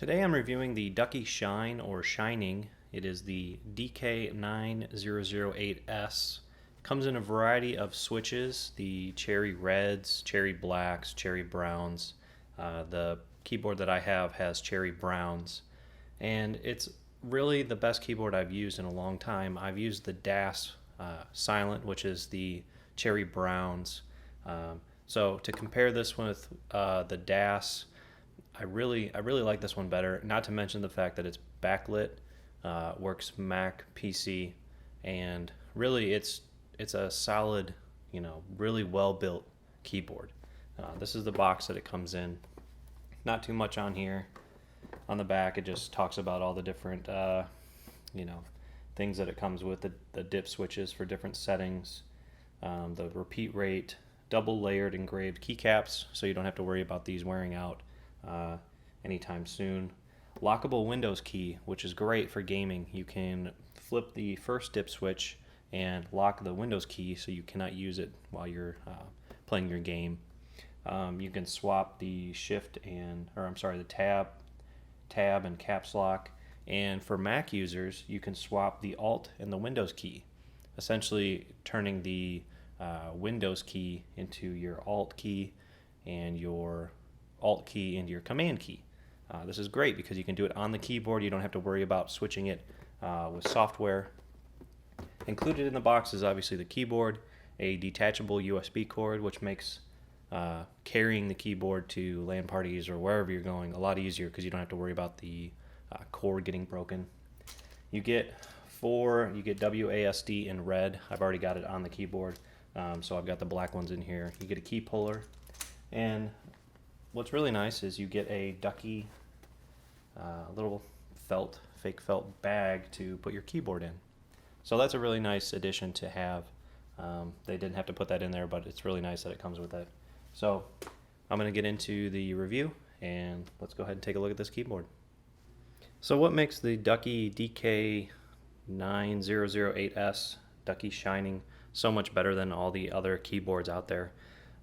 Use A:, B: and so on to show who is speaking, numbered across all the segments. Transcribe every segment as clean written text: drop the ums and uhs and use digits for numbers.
A: Today I'm reviewing the Ducky Shine or Shining. It is the DK9008S. Comes in a variety of switches, the cherry reds, cherry blacks, cherry browns. The keyboard that I have has cherry browns, and it's really the best keyboard I've used in a long time. I've used the DAS Silent, which is the cherry browns. So to compare this with the DAS, I really like this one better. Not to mention the fact that it's backlit, works Mac, PC, and really it's a solid, really well built keyboard. This is the box that it comes in. Not too much on here. On the back, it just talks about all the different, things that it comes with. The dip switches for different settings, the repeat rate, double layered engraved keycaps, so you don't have to worry about these wearing out anytime soon. Lockable Windows key, which is great for gaming. You can flip the first dip switch and lock the Windows key so you cannot use it while you're playing your game. You can swap the the tab and caps lock. And for Mac users, you can swap the Alt and the Windows key, essentially turning the Windows key into your Alt key and your Alt key into your Command key. This is great because you can do it on the keyboard. You don't have to worry about switching it with software. Included in the box is obviously the keyboard, a detachable USB cord, which makes carrying the keyboard to LAN parties or wherever you're going a lot easier because you don't have to worry about the cord getting broken. You get WASD in red. I've already got it on the keyboard, so I've got the black ones in here. You get a key puller, and what's really nice is you get a Ducky little fake felt bag to put your keyboard in. So that's a really nice addition to have. They didn't have to put that in there, but it's really nice that it comes with it. So I'm going to get into the review, and let's go ahead and take a look at this keyboard. So what makes the Ducky DK9008S Ducky Shining so much better than all the other keyboards out there?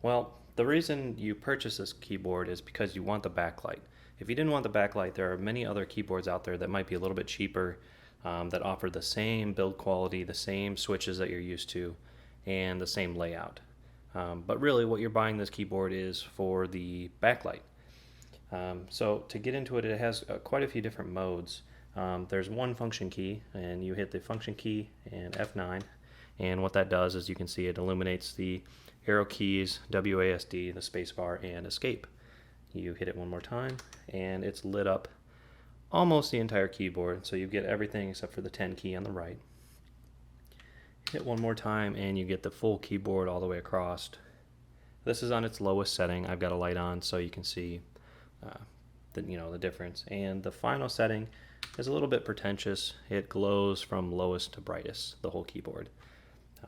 A: Well, the reason you purchase this keyboard is because you want the backlight. If you didn't want the backlight, there are many other keyboards out there that might be a little bit cheaper, that offer the same build quality, the same switches that you're used to, and the same layout. But really what you're buying this keyboard is for the backlight. So to get into it, it has quite a few different modes. There's one function key, and you hit the function key and F9, and what that does is you can see it illuminates the arrow keys, WASD, the spacebar, and escape. You hit it one more time, and it's lit up almost the entire keyboard, so you get everything except for the 10 key on the right. Hit one more time, and you get the full keyboard all the way across. This is on its lowest setting. I've got a light on so you can see the difference. And the final setting is a little bit pretentious. It glows from lowest to brightest, the whole keyboard.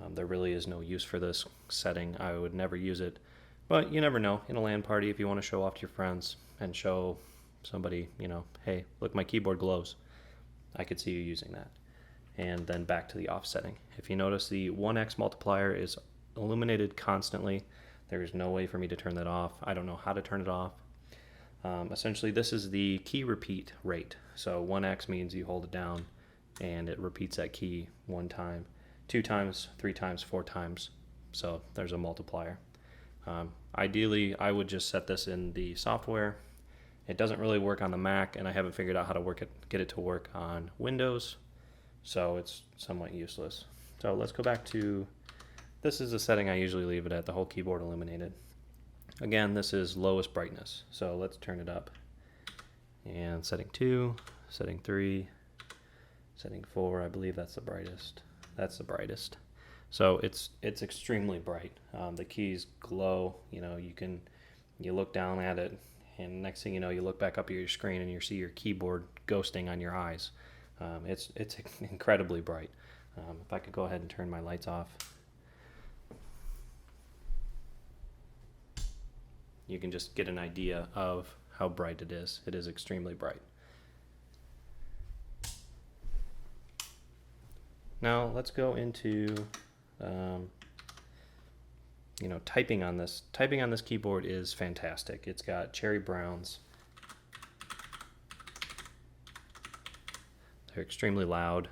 A: There really is no use for this setting. I would never use it, but you never know. In a LAN party, if you want to show off to your friends and show somebody, hey, look, my keyboard glows, I could see you using that. And then back to the off setting. If you notice, the 1x multiplier is illuminated constantly. There is no way for me to turn that off. I don't know how to turn it off. Essentially, this is the key repeat rate. So 1x means you hold it down and it repeats that key one time, 2 times, 3 times, 4 times. So there's a multiplier. Ideally, I would just set this in the software. It doesn't really work on the Mac, and I haven't figured out how to get it to work on Windows, so it's somewhat useless. So let's go back to, this is the setting I usually leave it at, the whole keyboard illuminated. Again, this is lowest brightness, so let's turn it up. And setting 2, setting 3, setting 4, I believe that's the brightest. That's the brightest. So it's extremely bright. The keys glow. You look down at it, and next thing you know, you look back up at your screen and you see your keyboard ghosting on your eyes. It's incredibly bright. If I could go ahead and turn my lights off, you can just get an idea of how bright it is. It is extremely bright. Now let's go into typing on this. Typing on this keyboard is fantastic. It's got cherry browns. They're extremely loud.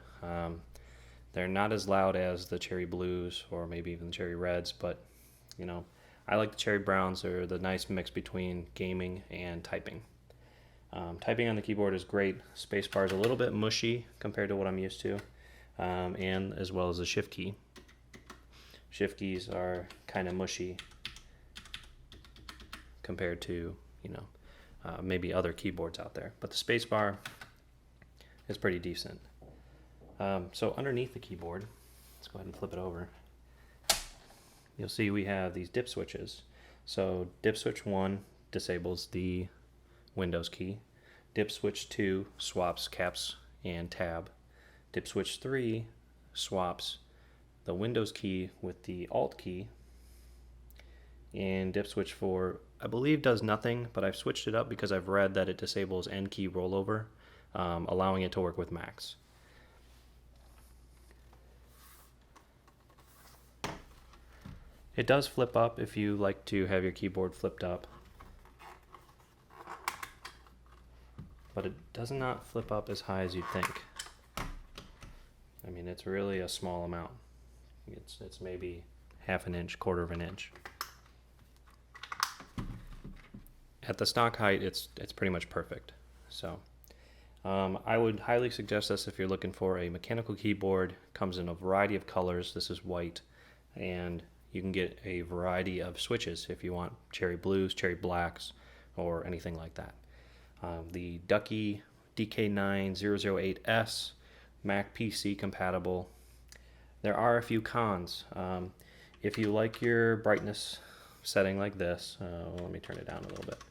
A: They're not as loud as the cherry blues or maybe even the cherry reds, but you know, I like the cherry browns. They're the nice mix between gaming and typing. Typing on the keyboard is great. Spacebar is a little bit mushy compared to what I'm used to, and as well as the shift key. Shift keys are kind of mushy compared to, maybe other keyboards out there. But the spacebar is pretty decent. So underneath the keyboard, let's go ahead and flip it over. You'll see we have these dip switches. So dip switch 1 disables the Windows key. Dip switch 2 swaps caps and tab. Dip switch 3 swaps the Windows key with the Alt key. And dip switch 4, I believe, does nothing, but I've switched it up because I've read that it disables N key rollover, allowing it to work with Macs. It does flip up if you like to have your keyboard flipped up, but it does not flip up as high as you'd think. I mean, it's really a small amount. It's maybe half an inch, quarter of an inch. At the stock height, it's pretty much perfect. So I would highly suggest this if you're looking for a mechanical keyboard. Comes in a variety of colors. This is white, and you can get a variety of switches if you want cherry blues, cherry blacks, or anything like that. The Ducky DK9008S, Mac PC compatible. There are a few cons. If you like your brightness setting like this, let me turn it down a little bit.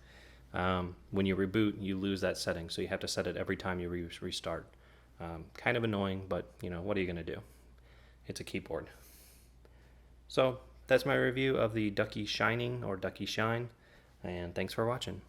A: When you reboot, you lose that setting, so you have to set it every time you restart. Kind of annoying, but what are you going to do? It's a keyboard. So that's my review of the Ducky Shining or Ducky Shine, and thanks for watching.